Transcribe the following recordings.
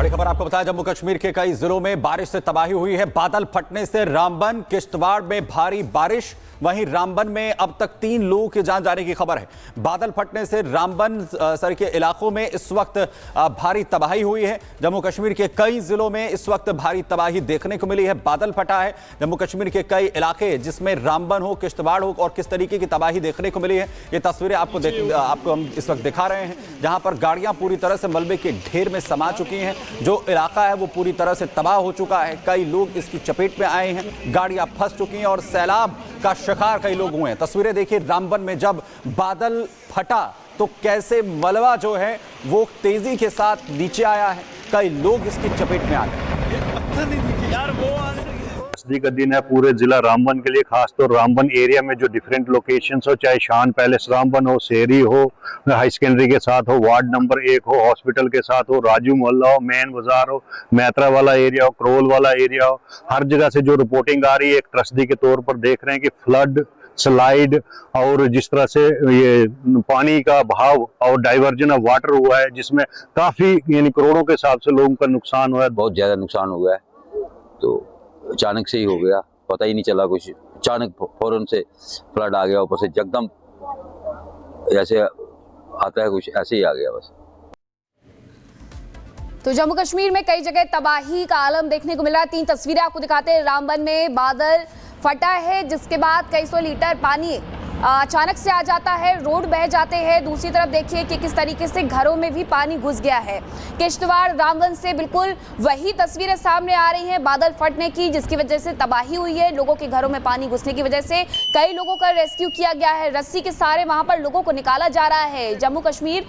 बड़ी खबर आपको बताया, जम्मू कश्मीर के कई जिलों में बारिश से तबाही हुई है। बादल फटने से रामबन, किश्तवाड़ में भारी बारिश। वहीं रामबन में अब तक 3 लोगों की जान जाने की खबर है। बादल फटने से रामबन सर के इलाकों में इस वक्त भारी तबाही हुई है। जम्मू कश्मीर के कई जिलों में इस वक्त भारी तबाही देखने को मिली है। बादल फटा है जम्मू कश्मीर के कई इलाके, जिसमें रामबन हो, किश्तवाड़ हो, और किस तरीके की तबाही देखने को मिली है ये तस्वीरें आपको हम इस वक्त दिखा रहे हैं, जहां पर गाड़ियां पूरी तरह से मलबे के ढेर में समा चुकी हैं। जो इलाका है वो पूरी तरह से तबाह हो चुका है। कई लोग इसकी चपेट में आए हैं, गाड़ियां फंस चुकी हैं और सैलाब का शिकार कई लोग हुए हैं। तस्वीरें देखिए, रामबन में जब बादल फटा तो कैसे मलबा जो है वो तेजी के साथ नीचे आया है, कई लोग इसकी चपेट में आ गए। का दिन है पूरे जिला रामबन के लिए, खासतौर रामबन एरिया में जो डिफरेंट लोकेशंस हो, चाहे शान पैलेस रामबन हो, शेरी हो, हाई सेकेंडरी के साथ हो, वार्ड नंबर 1 हो, हॉस्पिटल के साथ हो, राजू मोहल्ला हो, मेन बाजार हो, मैत्रा वाला एरिया हो, क्रोल वाला एरिया हो, हर जगह से जो रिपोर्टिंग आ रही है, एक त्रसदी के तौर पर देख रहे हैं कि फ्लड, स्लाइड और जिस तरह से ये पानी का बहाव और डाइवर्जन ऑफ वाटर हुआ है, जिसमें काफी यानी करोड़ों के हिसाब से लोगों का नुकसान हुआ है। बहुत ज्यादा नुकसान हुआ है, तो अचानक से ही हो गया, पता ही नहीं चला कुछ। अचानक फौरन से फ्लड आ गया, ऊपर से एकदम जैसे आता है कुछ ऐसे ही आ गया बस। तो जम्मू कश्मीर में कई जगह तबाही का आलम देखने को मिला। 3 तस्वीरें आपको दिखाते हैं। रामबन में बादल फटा है, जिसके बाद कई सौ लीटर पानी अचानक से आ जाता है, रोड बह जाते हैं। दूसरी तरफ देखिए कि किस तरीके से घरों में भी पानी घुस गया है। किश्तवाड़ रामबन से बिल्कुल वही तस्वीरें सामने आ रही हैं बादल फटने की, जिसकी वजह से तबाही हुई है। लोगों के घरों में पानी घुसने की वजह से कई लोगों का रेस्क्यू किया गया है। रस्सी के सहारे वहां पर लोगों को निकाला जा रहा है। जम्मू कश्मीर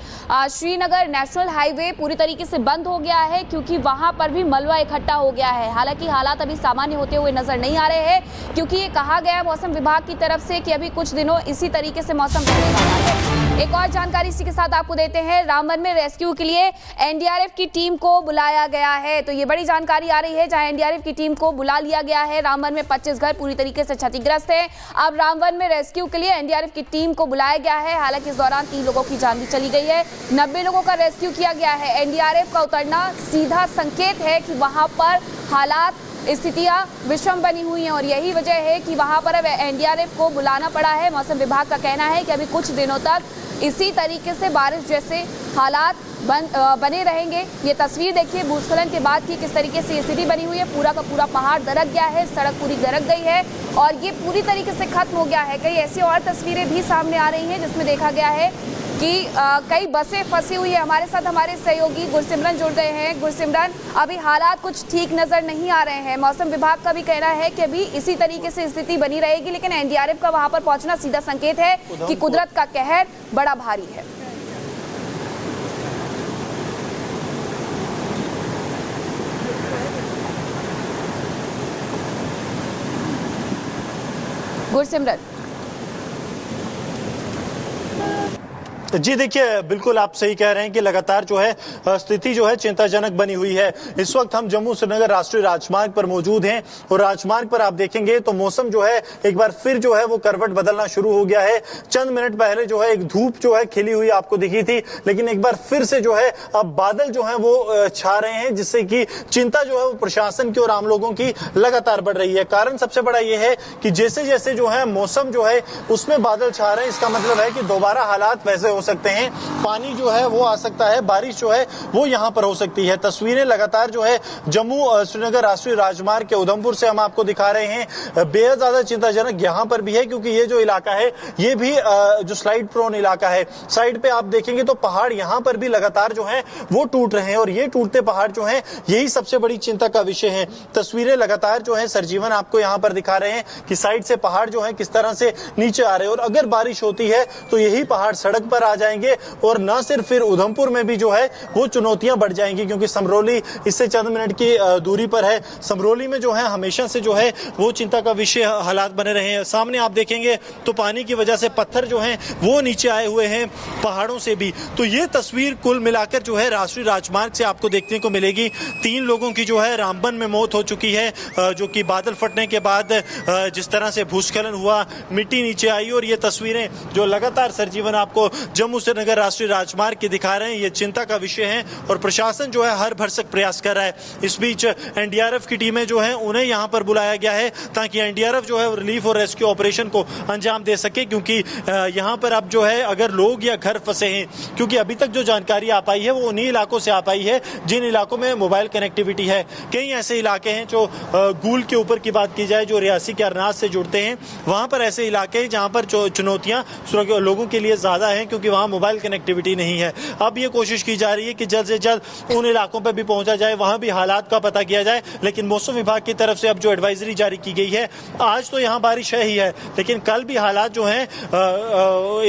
श्रीनगर नेशनल हाईवे पूरी तरीके से बंद हो गया है, क्योंकि वहां पर भी मलबा इकट्ठा हो गया है। हालांकि हालात अभी सामान्य होते हुए नजर नहीं आ रहे हैं, क्योंकि ये कहा गया मौसम विभाग की तरफ से कि अभी कुछ दिनों इसी तरीके से मौसम रहने वाला है। एक और जानकारी इसी के साथ आपको देते हैं। रामबन में रेस्क्यू के लिए एनडीआरएफ की टीम को बुलाया गया है। तो ये बड़ी जानकारी आ रही है, जहां एनडीआरएफ की टीम को बुला लिया गया है। रामबन में 25 घर पूरी तरीके से क्षतिग्रस्त हैं। अब रामबन में रेस्क्यू के लिए एनडीआरएफ की टीम को बुलाया गया है। हालांकि इस दौरान 3 लोगों की जान भी चली गई है। 90 लोगों का रेस्क्यू किया गया है। एनडीआरएफ का उतरना सीधा संकेत है कि वहां पर हालात, स्थितियां विषम बनी हुई हैं, और यही वजह है कि वहां पर अब एनडीआरएफ को बुलाना पड़ा है। मौसम विभाग का कहना है कि अभी कुछ दिनों तक इसी तरीके से बारिश जैसे हालात बने रहेंगे। ये तस्वीर देखिए भूस्खलन के बाद की, किस तरीके से स्थिति बनी हुई है। पूरा का पूरा पहाड़ दरक गया है, सड़क पूरी दरक गई है और ये पूरी तरीके से खत्म हो गया है। कई ऐसी और तस्वीरें भी सामने आ रही हैं, जिसमें देखा गया है कि कई बसें फंसी हुई है। हमारे साथ हमारे सहयोगी गुरसिमरन जुड़ गए हैं। गुरसिमरन, अभी हालात कुछ ठीक नजर नहीं आ रहे हैं। मौसम विभाग का भी कहना है कि अभी इसी तरीके से स्थिति बनी रहेगी, लेकिन एनडीआरएफ का वहां पर पहुंचना सीधा संकेत है कि कुदरत का कहर बड़ा भारी है। गुरसिमरन जी देखिए, बिल्कुल आप सही कह रहे हैं कि लगातार जो है स्थिति जो है चिंताजनक बनी हुई है। इस वक्त हम जम्मू श्रीनगर राष्ट्रीय राजमार्ग पर मौजूद हैं और राजमार्ग पर आप देखेंगे तो मौसम जो है एक बार फिर जो है वो करवट बदलना शुरू हो गया है। चंद मिनट पहले जो है एक धूप जो है खिली हुई आपको दिखी थी, लेकिन एक बार फिर से जो है अब बादल जो है वो छा रहे हैं, जिससे कि चिंता जो है वो प्रशासन की और आम लोगों की लगातार बढ़ रही है। कारण सबसे बड़ा ये है कि जैसे जैसे जो है मौसम जो है उसमें बादल छा रहे हैं, इसका मतलब है कि दोबारा हालात वैसे हो सकते हैं। पानी जो है वो आ सकता है, बारिश जो है वो यहां पर हो सकती है। तस्वीरें लगातार जो है जम्मू श्रीनगर राष्ट्रीय राजमार्ग के उधमपुर से हम आपको दिखा रहे हैं। बेहद ज्यादा चिंताजनक यहां पर भी है, क्योंकि ये जो इलाका है ये भी जो स्लाइड प्रोन इलाका है। साइड पे आप देखेंगे तो पहाड़ यहां पर भी लगातार जो है वो टूट रहे हैं, और ये टूटते पहाड़ जो है यही सबसे बड़ी चिंता का विषय है। तस्वीरें लगातार जो है सरजीवन आपको यहाँ पर दिखा रहे हैं कि साइड से पहाड़ जो है किस तरह से नीचे आ रहे हैं, और अगर बारिश होती है तो यही पहाड़ सड़क पर आ जाएंगे, और न सिर्फ फिर उधमपुर में भी जो है वो चुनौतियां बढ़ जाएंगी, क्योंकि समरोली इससे चंद मिनट की दूरी पर है। समरोली में जो है हमेशा से जो है वो चिंता का विषय हालात बने रहे हैं। सामने आप देखेंगे तो पानी की वजह से पत्थर जो हैं वो नीचे आए हुए हैं पहाड़ों से भी। तो ये तस्वीर कुल मिलाकर जो है राष्ट्रीय राजमार्ग से आपको देखने को मिलेगी। 3 लोगों की जो है रामबन में मौत हो चुकी है, जो कि बादल फटने के बाद जिस तरह से भूस्खलन हुआ, मिट्टी नीचे आई, और ये तस्वीरें जो लगातार सरजीवन आपको जम्मू श्रीनगर राष्ट्रीय राजमार्ग की दिखा रहे हैं। ये चिंता का विषय है और प्रशासन जो है हर भरसक प्रयास कर रहा है। इस बीच एनडीआरएफ की टीमें जो हैं उन्हें यहां पर बुलाया गया है ताकि एनडीआरएफ जो है रिलीफ और रेस्क्यू ऑपरेशन को अंजाम दे सके, क्योंकि यहां पर अब जो है अगर लोग या घर फंसे हैं, क्योंकि अभी तक जो जानकारी आ पाई है वो उन्हीं इलाकों से आ पाई है जिन इलाकों में मोबाइल कनेक्टिविटी है। कई ऐसे इलाके हैं जो गूल के ऊपर की बात की जाए जो रियासी के अरनाज से जुड़ते हैं, वहां पर ऐसे इलाके हैं जहां पर चुनौतियां लोगों के लिए ज्यादा हैं क्योंकि वहां मोबाइल कनेक्टिविटी नहीं है। अब ये कोशिश की जा रही है कि जल्द से जल्द उन इलाकों पर भी पहुंचा जाए, वहां भी हालात का पता किया जाए। लेकिन मौसम विभाग की तरफ से अब जो एडवाइजरी जारी की गई है, आज तो यहाँ बारिश है ही है, लेकिन कल भी हालात जो हैं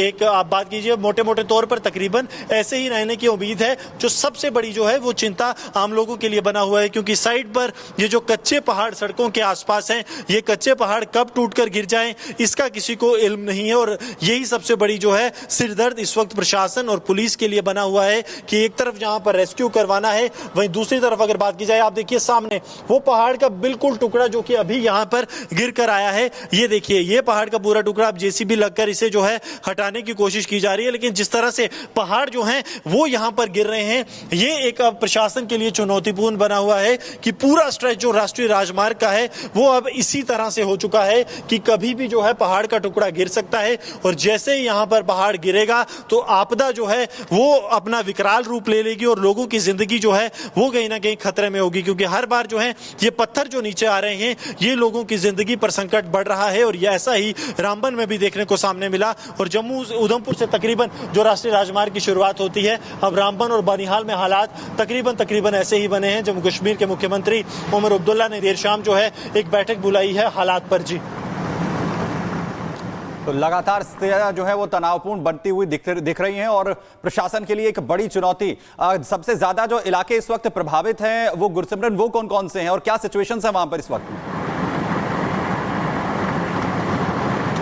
एक आप बात कीजिए मोटे मोटे तौर पर तकरीबन ऐसे ही रहने की उम्मीद है। जो सबसे बड़ी जो है वो चिंता आम लोगों के लिए बना हुआ है, क्योंकि साइड पर ये जो कच्चे पहाड़ सड़कों के आसपास हैं, ये कच्चे पहाड़ कब टूटकर गिर जाएं इसका किसी को इल्म नहीं है। और यही सबसे बड़ी जो है सिरदर्द इस वक्त प्रशासन और पुलिस के लिए बना हुआ है कि एक तरफ जहां पर रेस्क्यू करवाना है, वहीं दूसरी तरफ अगर बात की जाए, आप देखिए सामने वो पहाड़ का बिल्कुल टुकड़ा जो कि अभी यहां पर गिर कर आया है, ये देखिए ये पहाड़ का पूरा टुकड़ा अब जेसीबी लगकर इसे जो है हटाने की कोशिश की जा रही है। लेकिन जिस तरह से पहाड़ जो हैं वो यहां पर गिर रहे हैं, ये एक अब प्रशासन के लिए चुनौतीपूर्ण बना हुआ है कि पूरा स्ट्रेच जो राष्ट्रीय राजमार्ग का है वो अब इसी तरह से हो चुका है कि कभी भी जो है पहाड़ का टुकड़ा गिर सकता है। और जैसे ही यहां पर पहाड़ गिरेगा तो आपदा जो है वो अपना विकराल रूप ले लेगी और लोगों की जिंदगी जो है वो कहीं ना कहीं खतरे में होगी, क्योंकि हर बार जो है ये पत्थर जो नीचे आ रहे हैं ये लोगों की जिंदगी पर संकट बढ़ रहा है। और ये ऐसा ही रामबन में भी देखने को सामने मिला। और जम्मू उधमपुर से तकरीबन जो राष्ट्रीय राजमार्ग की शुरुआत होती है, अब रामबन और बनिहाल में हालात तकरीबन ऐसे ही बने हैं। जम्मू कश्मीर के मुख्यमंत्री उमर अब्दुल्ला ने देर शाम जो है एक बैठक बुलाई है हालात पर। जी तो लगातार स्थितियां जो है वो तनावपूर्ण बनती हुई दिख रही हैं और प्रशासन के लिए एक बड़ी चुनौती। सबसे ज्यादा जो इलाके इस वक्त प्रभावित हैं वो गुरसिमरन वो कौन कौन से हैं और क्या सिचुएशन है वहां पर इस वक्त?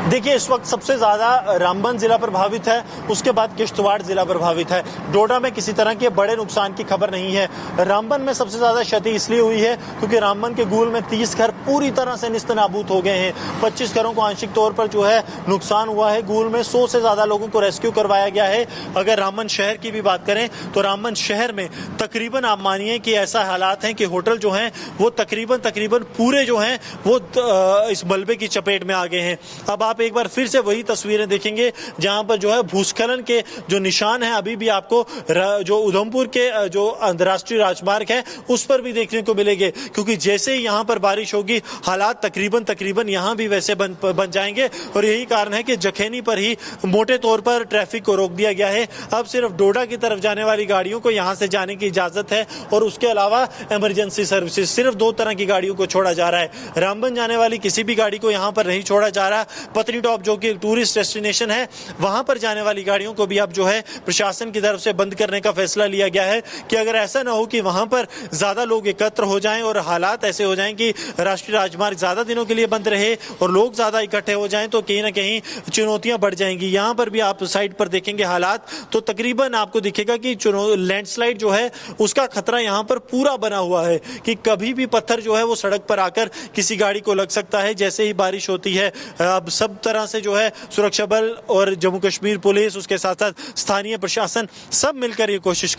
देखिए इस वक्त सबसे ज्यादा रामबन जिला प्रभावित है, उसके बाद किश्तवाड़ जिला प्रभावित है। डोडा में किसी तरह के बड़े नुकसान की खबर नहीं है। रामबन में सबसे ज्यादा क्षति इसलिए हुई है क्योंकि रामबन के गूल में 30 घर पूरी तरह से निस्तनाबूद हो गए हैं। 25 घरों को आंशिक तौर पर जो है नुकसान हुआ है। गूल में 100 से ज्यादा लोगों को रेस्क्यू करवाया गया है। अगर रामबन शहर की भी बात करें तो रामबन शहर में तकरीबन आप मानिए कि ऐसा हालात हैं कि होटल जो हैं वो तकरीबन पूरे जो हैं वो इस मलबे की चपेट में आ गए हैं। अब आप एक बार फिर से वही तस्वीरें देखेंगे जहां पर जो है भूस्खलन के जो निशान हैं अभी भी आपको जो उधमपुर के जो अंतर्राष्ट्रीय राजमार्ग है उस पर भी देखने को मिलेंगे, क्योंकि जैसे ही यहां पर बारिश होगी हालात तकरीबन यहां भी वैसे बन जाएंगे। और यही कारण है कि जखैनी पर ही मोटे तौर पर ट्रैफिक को रोक दिया गया है। अब सिर्फ डोडा की तरफ जाने वाली गाड़ियों को यहां से जाने की इजाजत है और उसके अलावा इमरजेंसी सर्विसेज सिर्फ 2 तरह की गाड़ियों को छोड़ा जा रहा है। रामबन जाने वाली किसी भी गाड़ी को यहां पर नहीं छोड़ा जा रहा। पत्नीटॉप जो कि एक टूरिस्ट डेस्टिनेशन है वहां पर जाने वाली गाड़ियों को भी अब जो है प्रशासन की तरफ से बंद करने का फैसला लिया गया है कि अगर ऐसा ना हो कि वहां पर ज्यादा लोग एकत्र हो जाएं और हालात ऐसे हो जाएं कि राष्ट्रीय राजमार्ग ज्यादा दिनों के लिए बंद रहे और लोग ज्यादा इकट्ठे हो जाएं तो कहीं ना कहीं चुनौतियां बढ़ जाएंगी। यहां पर भी आप साइड पर देखेंगे हालात तो तकरीबन आपको दिखेगा कि लैंडस्लाइड जो है उसका खतरा यहां पर पूरा बना हुआ है कि कभी भी पत्थर जो है वो सड़क पर आकर किसी गाड़ी को लग सकता है जैसे ही बारिश होती है। अब सब तरह से जो है सुरक्षा बल और जम्मू कश्मीर पुलिस उसके साथ साथ स्थानीय प्रशासन सब मिलकर ये कोशिश कर